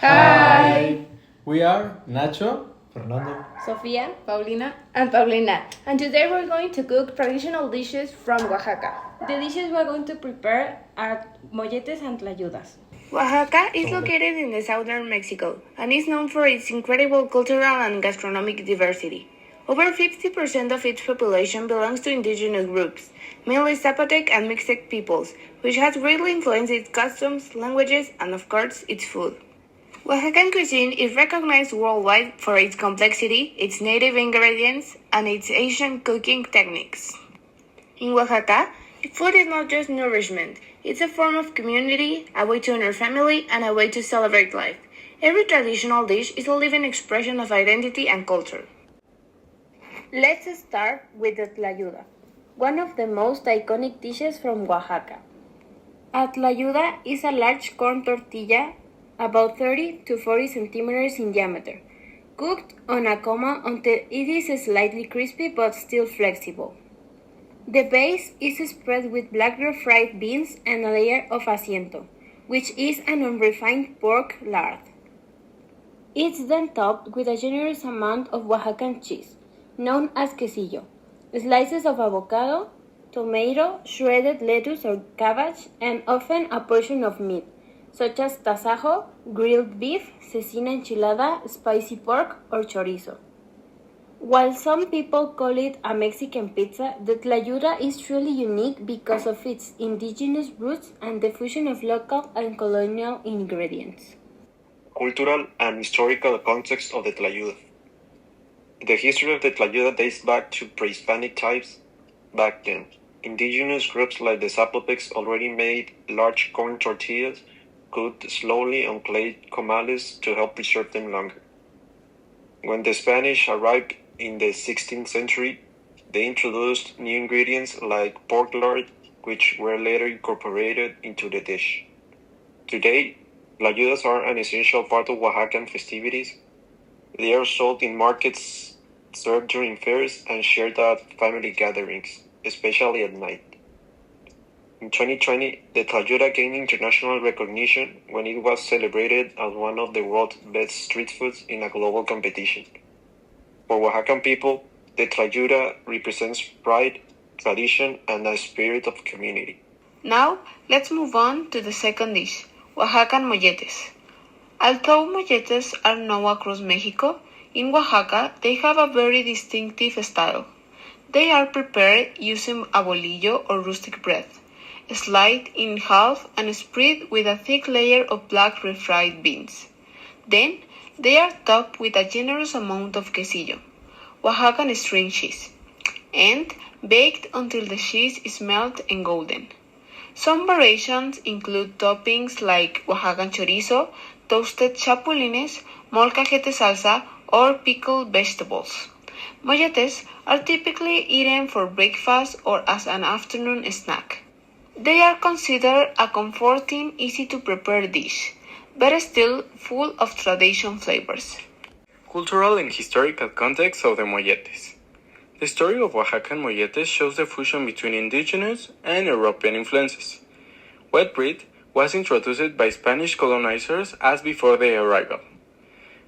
Hi. We are Nacho, Fernando. Sofia. Paulina. And Paulina. And today we're going to cook traditional dishes from Oaxaca. The dishes we're going to prepare are molletes and tlayudas. Oaxaca is located in the southern Mexico and is known for its incredible cultural and gastronomic diversity. Over 50% of its population belongs to indigenous groups, mainly Zapotec and Mixtec peoples, which has greatly influenced its customs, languages, and of course, its food. Oaxacan cuisine is recognized worldwide for its complexity, its native ingredients, and its ancient cooking techniques. In Oaxaca, food is not just nourishment, it's a form of community, a way to honor family, and a way to celebrate life. Every traditional dish is a living expression of identity and culture. Let's start with the tlayuda, one of the most iconic dishes from Oaxaca. A tlayuda is a large corn tortilla about 30 to 40 centimeters in diameter, cooked on a coma until it is slightly crispy but still flexible. The base is spread with black refried beans and a layer of asiento, which is an unrefined pork lard. It's then topped with a generous amount of Oaxacan cheese, known as quesillo, slices of avocado, tomato, shredded lettuce or cabbage, and often a portion of meat, such as tasajo, grilled beef, cecina enchilada, spicy pork, or chorizo. While some people call it a Mexican pizza, the tlayuda is truly unique because of its indigenous roots and the fusion of local and colonial ingredients. Cultural and historical context of the tlayuda. The history of the tlayuda dates back to pre-Hispanic times. Back then, indigenous groups like the Zapotecs already made large corn tortillas cooked slowly on clay comales to help preserve them longer. When the Spanish arrived in the 16th century, they introduced new ingredients like pork lard, which were later incorporated into the dish. Today, tlayudas are an essential part of Oaxacan festivities. They are sold in markets, served during fairs, and shared at family gatherings, especially at night. In 2020, the tlayuda gained international recognition when it was celebrated as one of the world's best street foods in a global competition. For Oaxacan people, the tlayuda represents pride, tradition, and a spirit of community. Now, let's move on to the second dish, Oaxacan molletes. Although molletes are known across Mexico, in Oaxaca they have a very distinctive style. They are prepared using a bolillo or rustic bread, sliced in half and spread with a thick layer of black refried beans. Then, they are topped with a generous amount of quesillo, Oaxacan string cheese, and baked until the cheese is melted and golden. Some variations include toppings like Oaxacan chorizo, toasted chapulines, molcajete salsa, or pickled vegetables. Molletes are typically eaten for breakfast or as an afternoon snack. They are considered a comforting, easy-to-prepare dish, but still full of tradition flavors. Cultural and historical context of the molletes. The story of Oaxacan molletes shows the fusion between indigenous and European influences. Wheat bread was introduced by Spanish colonizers as before their arrival.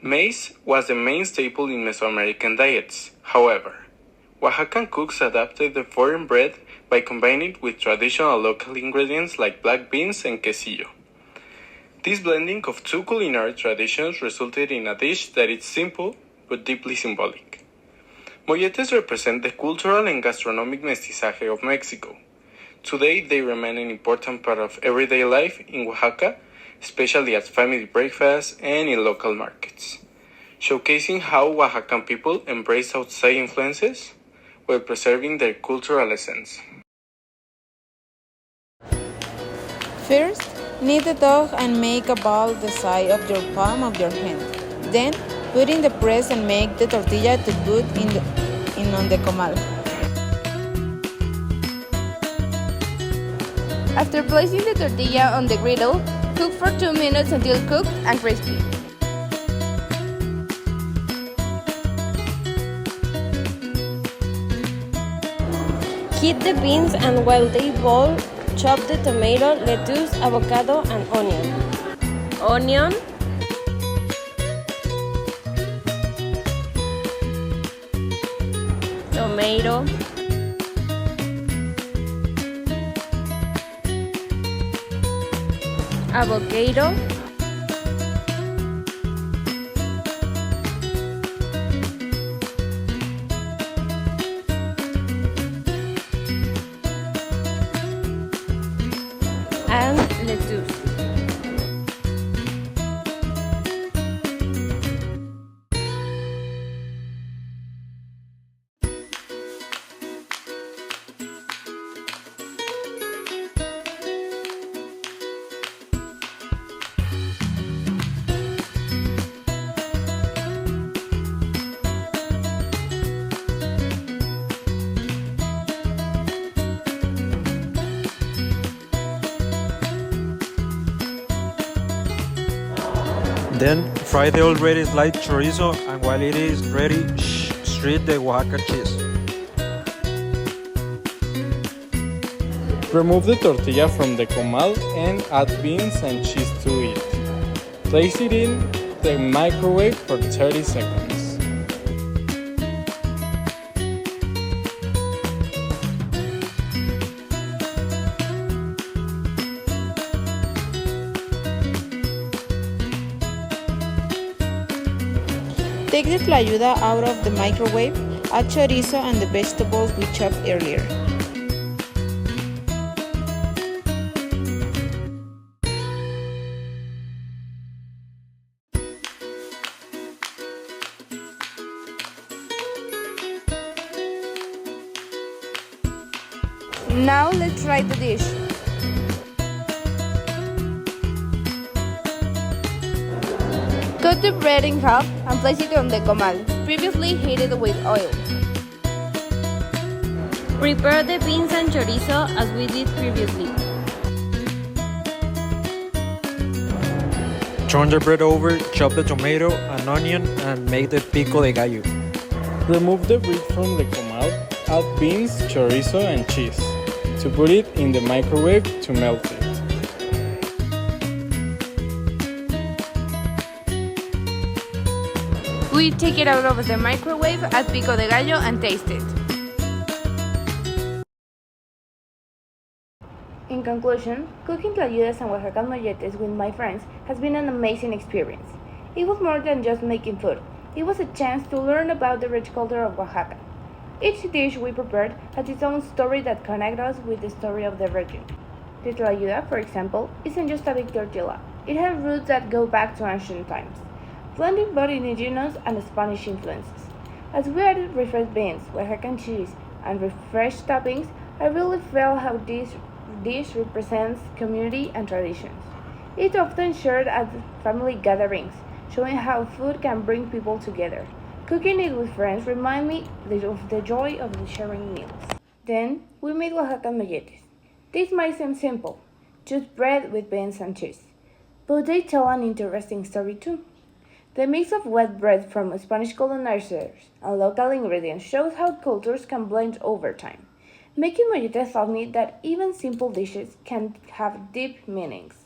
Maize was the main staple in Mesoamerican diets. However, Oaxacan cooks adapted the foreign bread by combining it with traditional local ingredients like black beans and quesillo. This blending of two culinary traditions resulted in a dish that is simple but deeply symbolic. Molletes represent the cultural and gastronomic mestizaje of Mexico. Today, they remain an important part of everyday life in Oaxaca, especially at family breakfasts and in local markets, showcasing how Oaxacan people embrace outside influences while preserving their cultural essence. First, knead the dough and make a ball the size of your palm of your hand. Then, put in the press and make the tortilla to put in on the comal. After placing the tortilla on the griddle, cook for 2 minutes until cooked and crispy. Heat the beans and while they boil, chop the tomato, lettuce, avocado, and onion. tomato, avocado, and lettuce. Then fry the already sliced chorizo, and while it is ready, shred the Oaxaca cheese. Remove the tortilla from the comal and add beans and cheese to it. Place it in the microwave for 30 seconds. Take the tlayuda out of the microwave, add chorizo and the vegetables we chopped earlier. Now let's try the dish. Cut the bread in half and place it on the comal, previously heated with oil. Prepare the beans and chorizo as we did previously. Turn the bread over, chop the tomato and onion, and make the pico de gallo. Remove the bread from the comal, add beans, chorizo and cheese. To put it in the microwave to melt it. We take it out of the microwave, add pico de gallo and taste it. In conclusion, cooking tlayudas and Oaxacan molletes with my friends has been an amazing experience. It was more than just making food. It was a chance to learn about the rich culture of Oaxaca. Each dish we prepared has its own story that connects us with the story of the region. The tlayuda, for example, isn't just a big tortilla. It has roots that go back to ancient times, blending both indigenous and Spanish influences. As we added refreshed beans, Oaxacan cheese, and refreshed toppings, I really felt how this dish represents community and traditions. It's often shared at family gatherings, showing how food can bring people together. Cooking it with friends reminds me of the joy of the sharing meals. Then we made Oaxacan molletes. This might seem simple, just bread with beans and cheese, but they tell an interesting story too. The mix of wet bread from Spanish colonizers and local ingredients shows how cultures can blend over time. Making molletes taught me that even simple dishes can have deep meanings.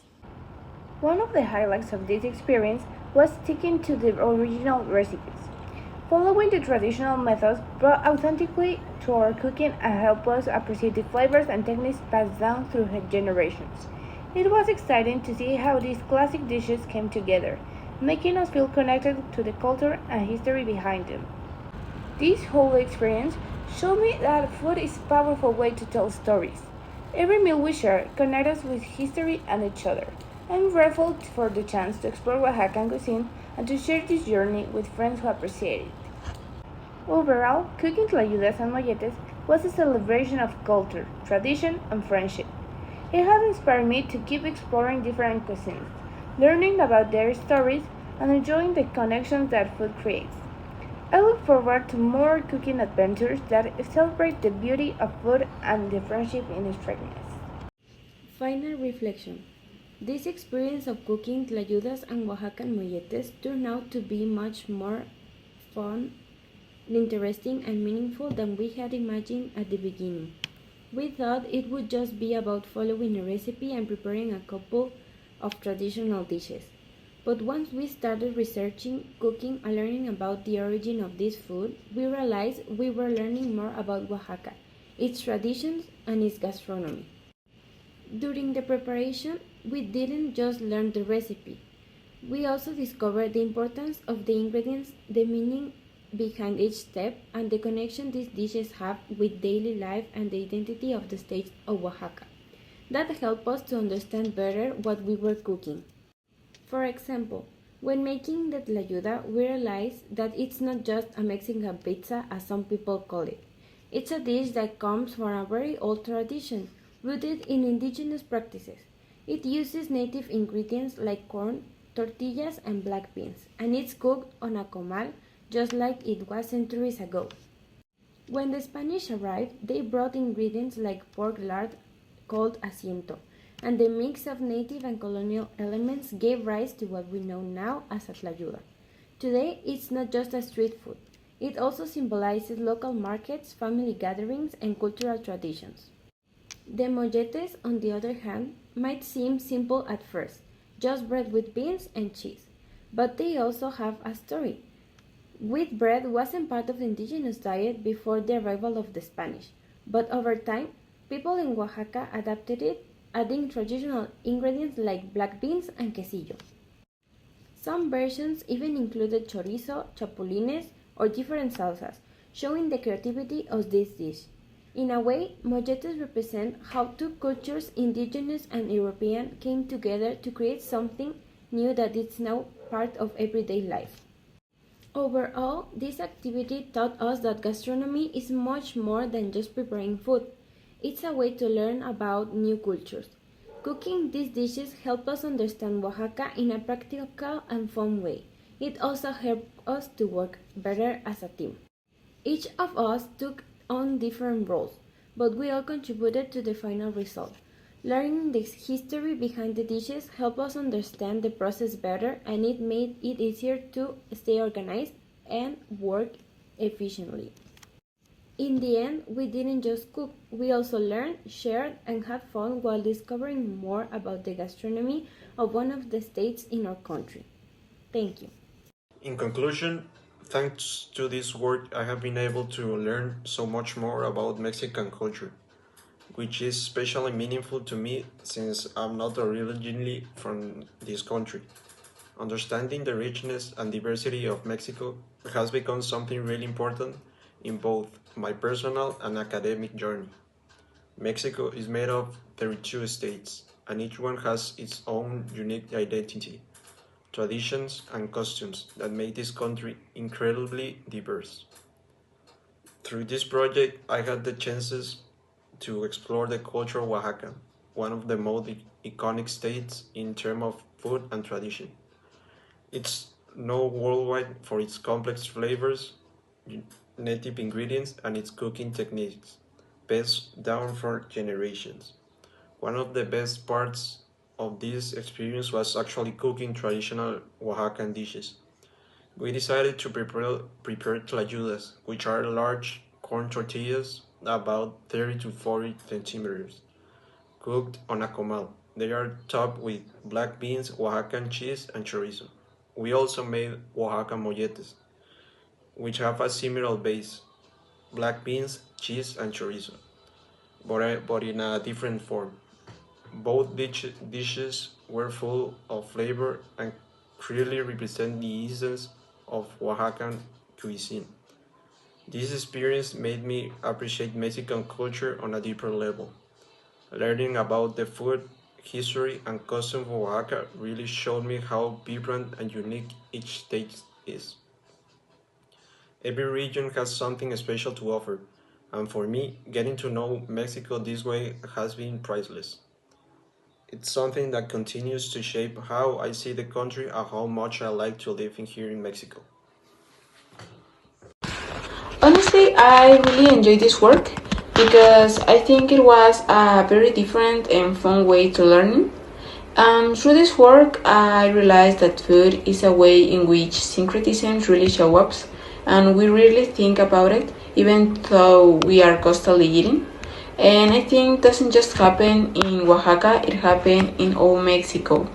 One of the highlights of this experience was sticking to the original recipes. Following the traditional methods brought authentically to our cooking and helped us appreciate the flavors and techniques passed down through generations. It was exciting to see how these classic dishes came together, making us feel connected to the culture and history behind them. This whole experience showed me that food is a powerful way to tell stories. Every meal we share connects us with history and each other. I'm grateful for the chance to explore Oaxacan cuisine and to share this journey with friends who appreciate it. Overall, cooking tlayudas and molletes was a celebration of culture, tradition, and friendship. It has inspired me to keep exploring different cuisines, learning about their stories, and enjoying the connections that food creates. I look forward to more cooking adventures that celebrate the beauty of food and the friendship in its fragrance. Final reflection. This experience of cooking tlayudas and Oaxacan molletes turned out to be much more fun, interesting, and meaningful than we had imagined at the beginning. We thought it would just be about following a recipe and preparing a couple of traditional dishes. But once we started researching, cooking, and learning about the origin of this food, we realized we were learning more about Oaxaca, its traditions, and its gastronomy. During the preparation, we didn't just learn the recipe. We also discovered the importance of the ingredients, the meaning behind each step, and the connection these dishes have with daily life and the identity of the state of Oaxaca. That helped us to understand better what we were cooking. For example, when making the tlayuda, we realized that it's not just a Mexican pizza as some people call it. It's a dish that comes from a very old tradition, rooted in indigenous practices. It uses native ingredients like corn, tortillas, and black beans, and it's cooked on a comal just like it was centuries ago. When the Spanish arrived, they brought ingredients like pork lard called asiento, and the mix of native and colonial elements gave rise to what we know now as a tlayuda. Today, it's not just a street food. It also symbolizes local markets, family gatherings, and cultural traditions. The molletes, on the other hand, might seem simple at first, just bread with beans and cheese, but they also have a story. Wheat bread wasn't part of the indigenous diet before the arrival of the Spanish, but over time, people in Oaxaca adapted it, adding traditional ingredients like black beans and quesillo. Some versions even included chorizo, chapulines, or different salsas, showing the creativity of this dish. In a way, molletes represent how two cultures, indigenous and European, came together to create something new that is now part of everyday life. Overall, this activity taught us that gastronomy is much more than just preparing food. It's a way to learn about new cultures. Cooking these dishes helped us understand Oaxaca in a practical and fun way. It also helped us to work better as a team. Each of us took on different roles, but we all contributed to the final result. Learning the history behind the dishes helped us understand the process better, and it made it easier to stay organized and work efficiently. In the end, we didn't just cook, we also learned, shared, and had fun while discovering more about the gastronomy of one of the states in our country. Thank you. In conclusion, thanks to this work, I have been able to learn so much more about Mexican culture, which is especially meaningful to me since I'm not originally from this country. Understanding the richness and diversity of Mexico has become something really important in both my personal and academic journey. Mexico is made of 32 states, and each one has its own unique identity, traditions, and costumes that make this country incredibly diverse. Through this project, I had the chances to explore the culture of Oaxaca, one of the most iconic states in terms of food and tradition. It's known worldwide for its complex flavors, native ingredients, and its cooking techniques, passed down for generations. One of the best parts of this experience was actually cooking traditional Oaxacan dishes. We decided to prepare tlayudas, which are large corn tortillas about 30 to 40 centimeters, cooked on a comal. They are topped with black beans, Oaxacan cheese, and chorizo. We also made Oaxaca molletes, which have a similar base, black beans, cheese, and chorizo, but in a different form. Both dishes were full of flavor and clearly represent the essence of Oaxacan cuisine. This experience made me appreciate Mexican culture on a deeper level. Learning about the food, history, and customs of Oaxaca really showed me how vibrant and unique each state is. Every region has something special to offer, and for me, getting to know Mexico this way has been priceless. It's something that continues to shape how I see the country and how much I like to live here in Mexico. Honestly, I really enjoyed this work because I think it was a very different and fun way to learn. Through this work, I realized that food is a way in which syncretisms really show up, and we really think about it, even though we are constantly eating. And I think it doesn't just happen in Oaxaca, it happened in all Mexico.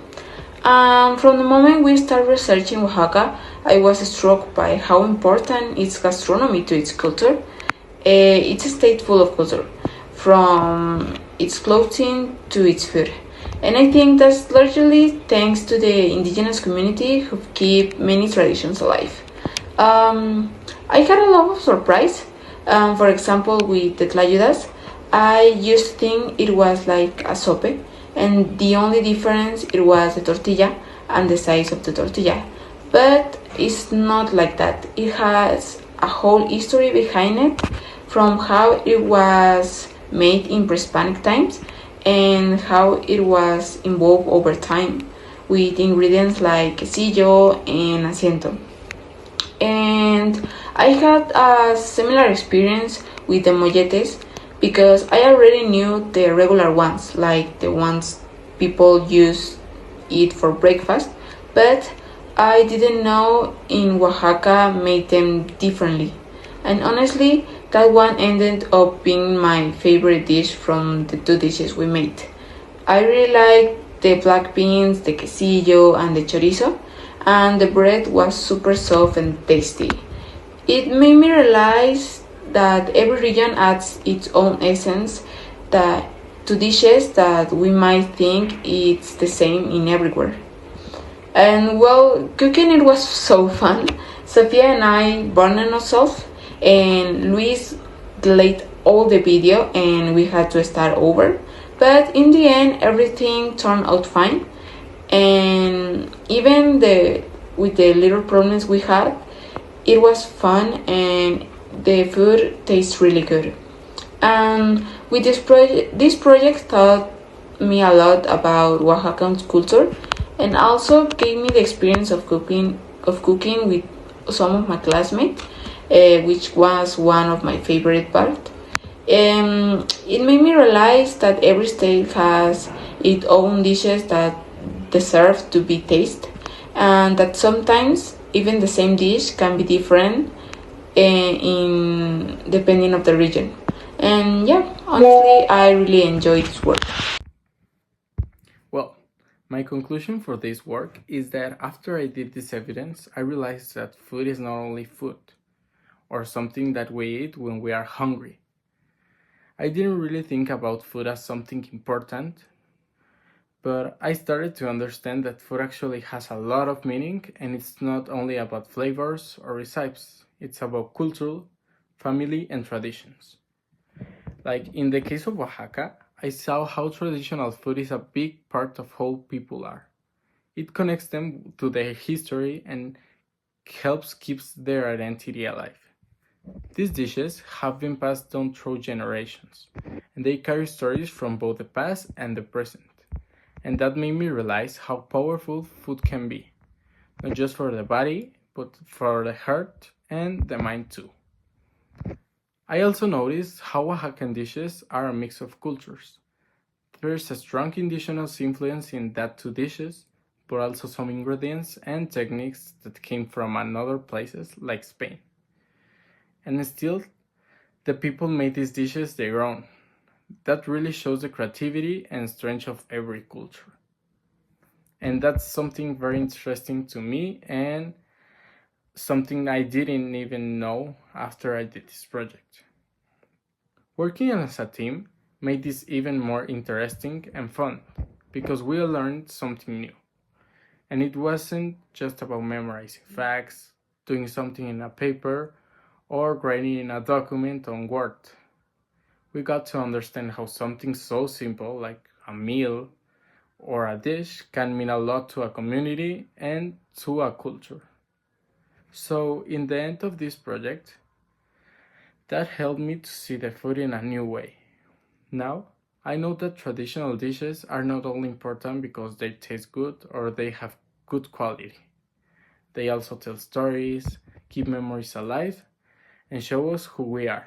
From the moment we started researching Oaxaca, I was struck by how important its gastronomy to its culture. It's a state full of culture, from its clothing to its food. And I think that's largely thanks to the indigenous community who keep many traditions alive. I had a lot of surprise. For example, with the tlayudas, I used to think it was like a sope, and the only difference it was the tortilla and the size of the tortilla. But it's not like that. It has a whole history behind it, from how it was made in pre-Hispanic times and how it was evolved over time with ingredients like quesillo and asiento. And I had a similar experience with the molletes because I already knew the regular ones, like the ones people use eat for breakfast, but I didn't know in Oaxaca made them differently. And honestly, that one ended up being my favorite dish from the two dishes we made. I really like the black beans, the quesillo, and the chorizo, and the bread was super soft and tasty. It made me realize that every region adds its own essence that to dishes that we might think it's the same in everywhere. And well, cooking it was so fun. Sophia and I burned ourselves, and Luis delayed all the video, and we had to start over. But in the end, everything turned out fine, and even the with the little problems we had, it was fun, and the food tastes really good. And with this project taught me a lot about Oaxacan culture, and also gave me the experience of cooking with some of my classmates, which was one of my favorite parts. It made me realize that every state has its own dishes that deserve to be tasted, and that sometimes even the same dish can be different in depending of the region. And yeah, honestly, I really enjoyed this work. Well, my conclusion for this work is that after I did this evidence, I realized that food is not only food or something that we eat when we are hungry. I didn't really think about food as something important, but I started to understand that food actually has a lot of meaning, and it's not only about flavors or recipes, it's about culture, family, and traditions. Like in the case of Oaxaca, I saw how traditional food is a big part of how people are. It connects them to their history and helps keep their identity alive. These dishes have been passed down through generations, and they carry stories from both the past and the present. And that made me realize how powerful food can be, not just for the body, but for the heart and the mind too. I also noticed how Oaxacan dishes are a mix of cultures. There's a strong indigenous influence in that two dishes, but also some ingredients and techniques that came from another places like Spain. And still, the people made these dishes their own. That really shows the creativity and strength of every culture. And that's something very interesting to me and something I didn't even know after I did this project. Working as a team made this even more interesting and fun because we learned something new. And it wasn't just about memorizing facts, doing something in a paper, or writing in a document on Word. We got to understand how something so simple like a meal or a dish can mean a lot to a community and to a culture. So, in the end of this project, that helped me to see the food in a new way. Now, I know that traditional dishes are not only important because they taste good or they have good quality. They also tell stories, keep memories alive, and show us who we are.